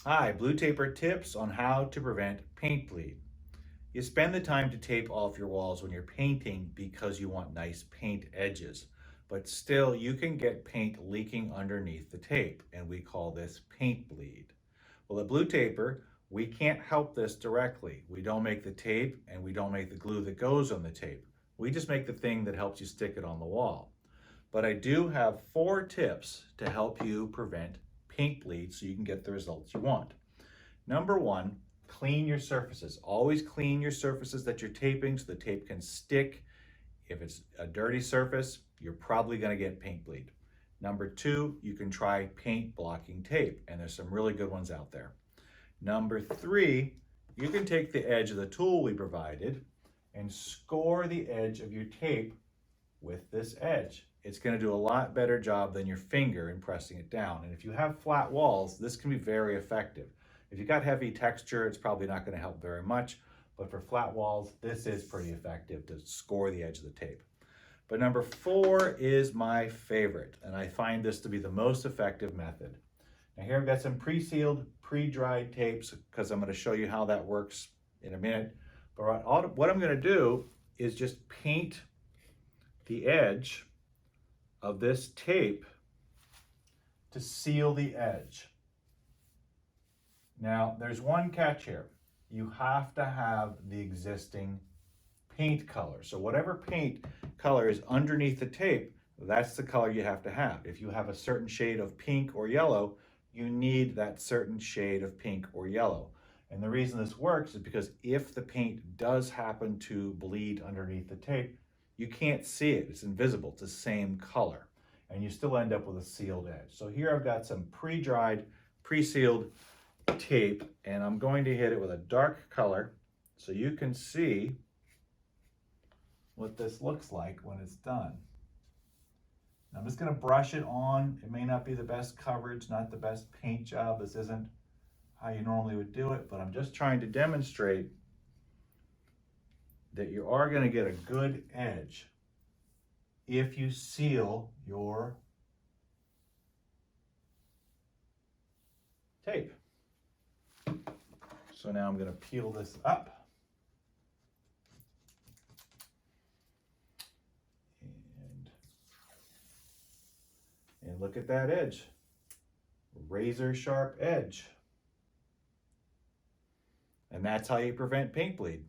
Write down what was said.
Hi, BluTaper tips on how to prevent paint bleed. You spend the time to tape off your walls when you're painting because you want nice paint edges, but still you can get paint leaking underneath the tape, and we call this paint bleed. Well, at BluTaper, we can't help this directly. We don't make the tape and we don't make the glue that goes on the tape. We just make the thing that helps you stick it on the wall. But I do have 4 tips to help you prevent paint bleed so you can get the results you want. Number one, clean your surfaces. Always clean your surfaces that you're taping so the tape can stick. If it's a dirty surface, you're probably going to get paint bleed. Number two, you can try paint blocking tape, and there's some really good ones out there. Number three, you can take the edge of the tool we provided and score the edge of your tape with this edge. It's going to do a lot better job than your finger in pressing it down. And if you have flat walls, this can be very effective. If you've got heavy texture, it's probably not going to help very much. But for flat walls, this is pretty effective to score the edge of the tape. But number 4 is my favorite, and I find this to be the most effective method. Now here I've got some pre-sealed, pre-dried tapes because I'm going to show you how that works in a minute. But what I'm going to do is just paint the edge of this tape to seal the edge. Now, there's one catch here. You have to have the existing paint color. So whatever paint color is underneath the tape, that's the color you have to have. If you have a certain shade of pink or yellow, you need that certain shade of pink or yellow. And the reason this works is because if the paint does happen to bleed underneath the tape, you can't see it. It's invisible. It's the same color. And you still end up with a sealed edge. So here I've got some pre-dried, pre-sealed tape, and I'm going to hit it with a dark color so you can see what this looks like when it's done. I'm just going to brush it on. It may not be the best coverage, not the best paint job. This isn't how you normally would do it, but I'm just trying to demonstrate that you are going to get a good edge if you seal your tape. So now I'm going to peel this up. And look at that edge. Razor sharp edge. And that's how you prevent paint bleed.